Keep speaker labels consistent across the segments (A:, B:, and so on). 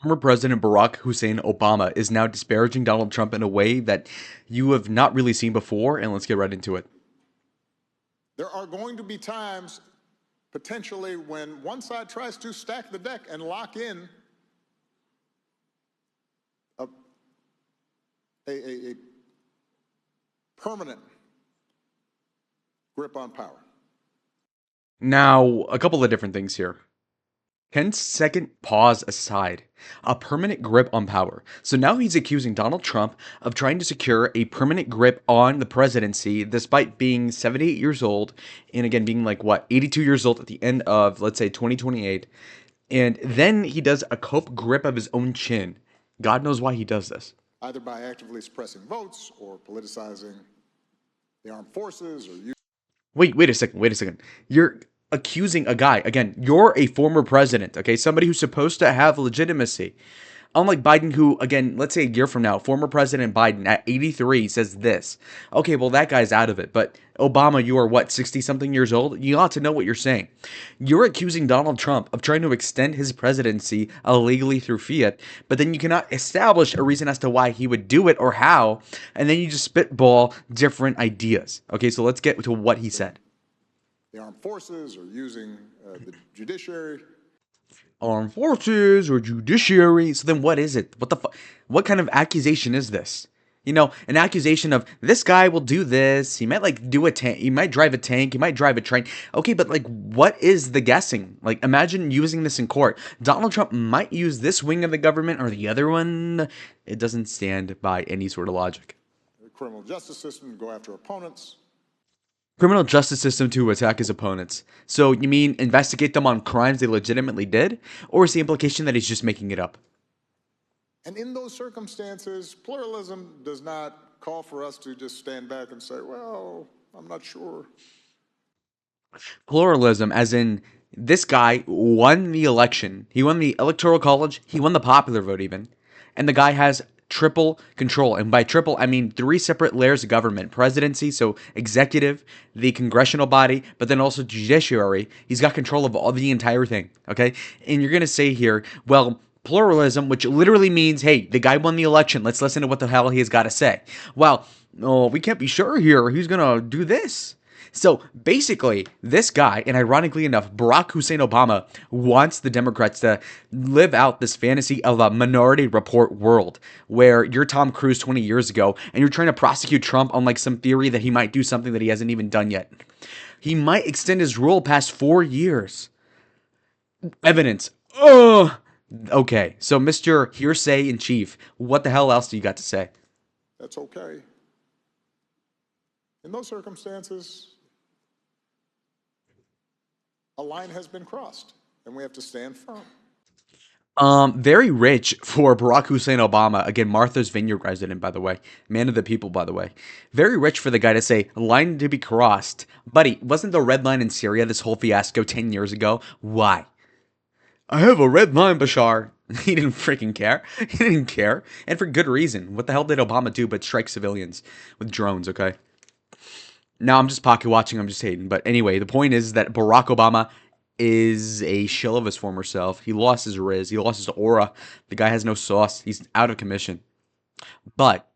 A: Former President Barack Hussein Obama is now disparaging Donald Trump in a way that you have not really seen before, and let's get right into it.
B: There are going to be times, potentially, when one side tries to stack the deck and lock in a permanent grip on power.
A: Now, a couple of different things here. Ken's second pause aside, a permanent grip on power. So now he's accusing Donald Trump of trying to secure a permanent grip on the presidency despite being 78 years old and again being like 82 years old at the end of, let's say, 2028. And then he does a cope grip of his own chin. God knows why he does this.
B: Either by actively suppressing votes or politicizing the armed forces or
A: Wait a second. You're accusing a guy. Again, you're a former president, okay? Somebody who's supposed to have legitimacy. Unlike Biden, who, again, let's say a year from now, former President Biden at 83 says this. Okay, well, that guy's out of it. But Obama, you are 60-something years old? You ought to know what you're saying. You're accusing Donald Trump of trying to extend his presidency illegally through fiat, but then you cannot establish a reason as to why he would do it or how, and then you just spitball different ideas. Okay, so let's get to what he said.
B: The armed forces or using the judiciary.
A: Armed forces or judiciary. So then what is it? What kind of accusation is this? You know, an accusation of this guy will do this. He might do a tank. He might drive a tank. He might drive a train. Okay, but what is the guessing? Imagine using this in court. Donald Trump might use this wing of the government or the other one. It doesn't stand by any sort of logic.
B: The criminal justice system to go after opponents.
A: Criminal justice system to attack his opponents. So you mean investigate them on crimes they legitimately did? Or is the implication that he's just making it up?
B: And in those circumstances, pluralism does not call for us to just stand back and say, well, I'm not sure.
A: Pluralism, as in this guy won the election. He won the Electoral College. He won the popular vote even. And the guy has triple control. And by triple, I mean 3 separate layers of government. Presidency, so executive, the congressional body, but then also judiciary. He's got control of all the entire thing, okay? And you're going to say here, well, pluralism, which literally means, hey, the guy won the election. Let's listen to what the hell he has got to say. Well, we can't be sure here. He's going to do this. So basically, this guy, and ironically enough, Barack Hussein Obama wants the Democrats to live out this fantasy of a Minority Report world where you're Tom Cruise 20 years ago and you're trying to prosecute Trump on some theory that he might do something that he hasn't even done yet. He might extend his rule past 4 years. Evidence. Ugh. Okay, so Mr. Hearsay in Chief, what the hell else do you got to say?
B: That's okay. In those circumstances, a line has been crossed, and we have to stand firm.
A: Very rich for Barack Hussein Obama. Again, Martha's Vineyard resident, by the way. Man of the people, by the way. Very rich for the guy to say, line to be crossed. Buddy, wasn't the red line in Syria this whole fiasco 10 years ago? Why? I have a red line, Bashar. He didn't freaking care. He didn't care. And for good reason. What the hell did Obama do but strike civilians with drones, okay? Now, I'm just pocket watching, I'm just hating. But anyway, the point is that Barack Obama is a shill of his former self. He lost his riz. He lost his aura. The guy has no sauce. He's out of commission. But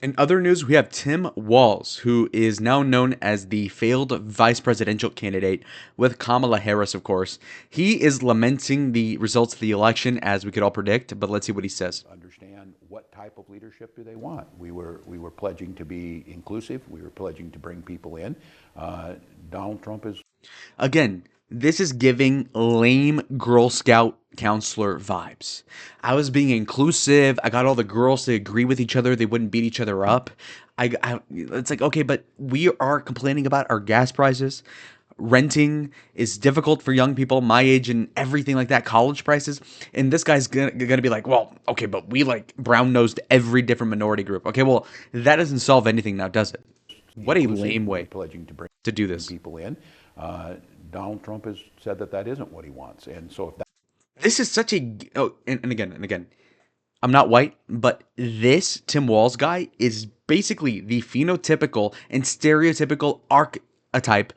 A: in other news, we have Tim Walz, who is now known as the failed vice presidential candidate with Kamala Harris, of course. He is lamenting the results of the election, as we could all predict, but let's see what he says.
C: Understand what type of leadership do they want? We were pledging to be inclusive. We were pledging to bring people in. Donald Trump is...
A: Again, this is giving lame Girl Scout counselor vibes. I was being inclusive. I got all the girls to agree with each other. They wouldn't beat each other up. It's like, okay, but we are complaining about our gas prices. Renting is difficult for young people my age and everything like that. College prices. And this guy's gonna be like, well, okay, but we brown-nosed every different minority group. Okay, well, that doesn't solve anything now, does it? What a lame way
C: pledging to bring
A: to do this.
C: People in. Donald Trump has said that isn't what he wants. And so if that...
A: This is such a... Oh, and again, I'm not white, but this Tim Walz guy is basically the phenotypical and stereotypical archetype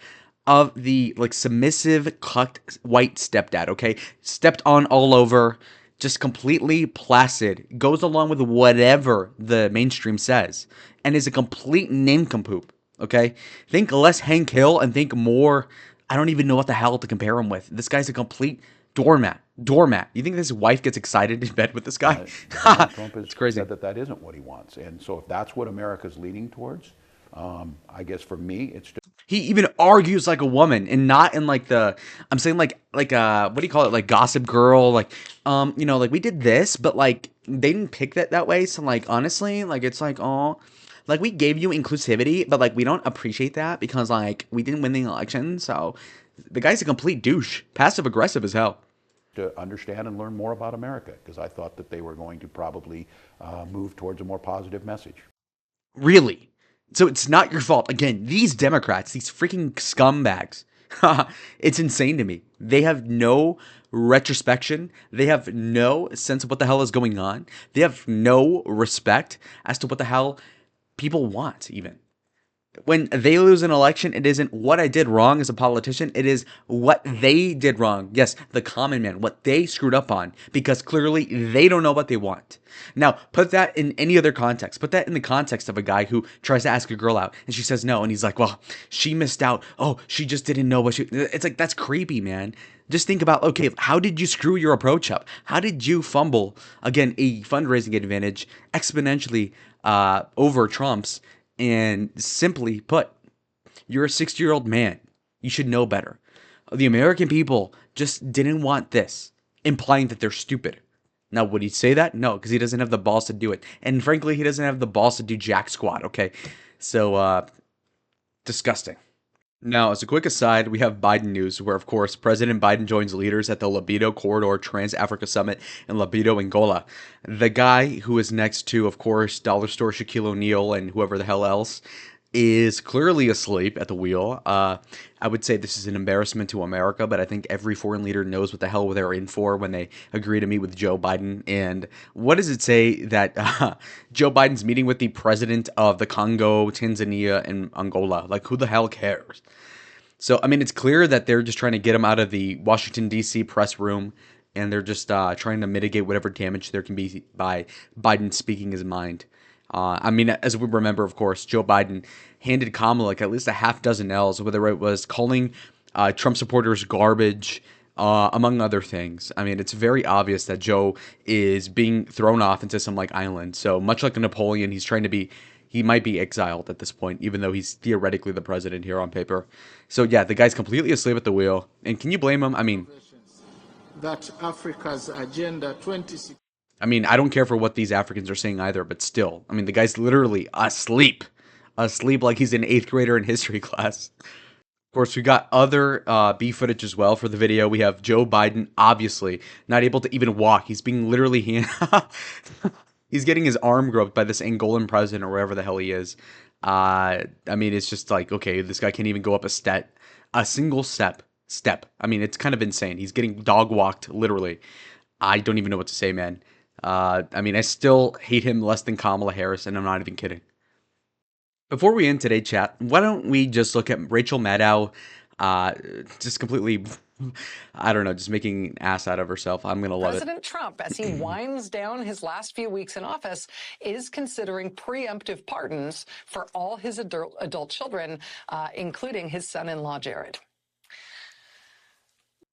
A: of the submissive, cucked white stepdad, okay? Stepped on all over, just completely placid, goes along with whatever the mainstream says, and is a complete nincompoop. Okay, think less Hank Hill and think more. I don't even know what the hell to compare him with. This guy's a complete doormat. Doormat. You think his wife gets excited in bed with this guy?
C: Donald Trump has
A: It's crazy.
C: said that that isn't what he wants. And so if that's what America's leading towards, I guess for me, it's just
A: He even argues like a woman, and not in like the, I'm saying like what do you call it, like Gossip Girl, like like we did this, but like they didn't pick that way. So like honestly, like it's like, oh, like we gave you inclusivity, but like we don't appreciate that because like we didn't win the election. So the guy's a complete douche, passive aggressive as hell.
C: to understand and learn more about America, because I thought that they were going to probably move towards a more positive message.
A: Really? So it's not your fault. Again, these Democrats, these freaking scumbags, it's insane to me. They have no retrospection. They have no sense of what the hell is going on. They have no respect as to what the hell people want, even. When they lose an election, it isn't what I did wrong as a politician. It is what they did wrong. Yes, the common man, what they screwed up on, because clearly they don't know what they want. Now, put that in any other context. Put that in the context of a guy who tries to ask a girl out and she says no. And he's like, well, she missed out. Oh, she just didn't know what she, it's like, that's creepy, man. Just think about, okay, how did you screw your approach up? How did you fumble, again, a fundraising advantage exponentially over Trump's? And simply put, you're a 60-year-old man. You should know better. The American people just didn't want this, implying that they're stupid. Now, would he say that? No, because he doesn't have the balls to do it. And frankly, he doesn't have the balls to do jack squat, okay? So, disgusting. Now, as a quick aside, we have Biden news, where, of course, President Biden joins leaders at the Libido Corridor Trans-Africa Summit in Libido, Angola. The guy who is next to, of course, Dollar Store Shaquille O'Neal and whoever the hell else is clearly asleep at the wheel. I would say this is an embarrassment to America, but I think every foreign leader knows what the hell they're in for when they agree to meet with Joe Biden. And what does it say that Joe Biden's meeting with the president of the Congo, Tanzania, and Angola? Like, who the hell cares? So, I mean, it's clear that they're just trying to get him out of the Washington, D.C. press room, and they're just trying to mitigate whatever damage there can be by Biden speaking his mind. I mean, as we remember, of course, Joe Biden handed Kamala like at least a half dozen L's, whether it was calling Trump supporters garbage, among other things. I mean, it's very obvious that Joe is being thrown off into some like island. So much like a Napoleon, he's trying to be, he might be exiled at this point, even though he's theoretically the president here on paper. So yeah, the guy's completely asleep at the wheel. And can you blame him? I mean,
D: that Africa's Agenda 2060.
A: I mean, I don't care for what these Africans are saying either, but still, I mean, the guy's literally asleep. Asleep like he's an 8th grader in history class. Of course, we got other B footage as well for the video. We have Joe Biden, obviously, not able to even walk. He's being literally he's getting his arm groped by this Angolan president or wherever the hell he is. I mean, it's just like, okay, this guy can't even go up a single step. I mean, it's kind of insane. He's getting dog walked, literally. I don't even know what to say, man. I mean, I still hate him less than Kamala Harris, and I'm not even kidding. Before we end today's chat, why don't we just look at Rachel Maddow, just completely, I don't know, just making an ass out of herself. I'm going to love it.
E: President Trump, as he winds down his last few weeks in office, is considering preemptive pardons for all his adult children, including his son-in-law, Jared.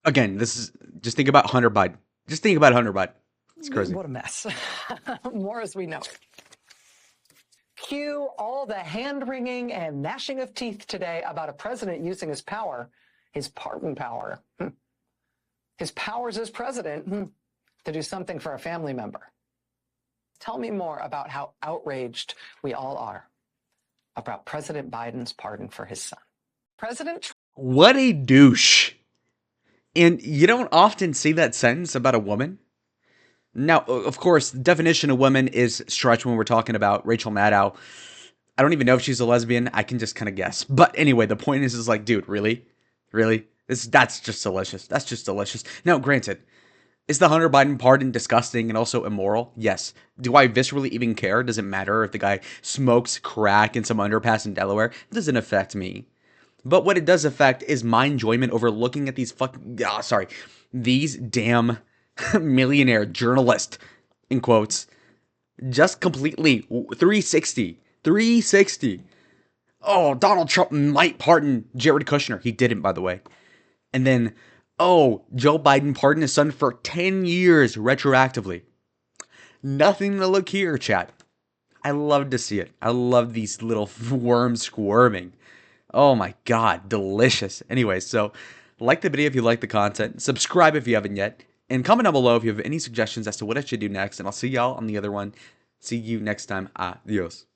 A: Again, this is, just think about Hunter Biden. Just think about Hunter Biden. It's crazy.
E: What a mess. More as we know. Cue all the hand-wringing and gnashing of teeth today about a president using his power, his pardon power, his powers as president, to do something for a family member. Tell me more about how outraged we all are about President Biden's pardon for his son. President Trump.
A: What a douche. And you don't often see that sentence about a woman. Now, of course, the definition of woman is stretched when we're talking about Rachel Maddow. I don't even know if she's a lesbian. I can just kind of guess. But anyway, the point is like, dude, really? Really? That's just delicious. That's just delicious. Now, granted, is the Hunter Biden pardon disgusting and also immoral? Yes. Do I viscerally even care? Does it matter if the guy smokes crack in some underpass in Delaware? It doesn't affect me. But what it does affect is my enjoyment over looking at these these damn millionaire journalist, in quotes, just completely 360. 360. Oh, Donald Trump might pardon Jared Kushner. He didn't, by the way. And then, oh, Joe Biden pardoned his son for 10 years retroactively. Nothing to look here, chat. I love to see it. I love these little worms squirming. Oh my god, delicious. Anyways, so like the video if you like the content, subscribe if you haven't yet, and comment down below if you have any suggestions as to what I should do next, and I'll see y'all on the other one. See you next time. Adios.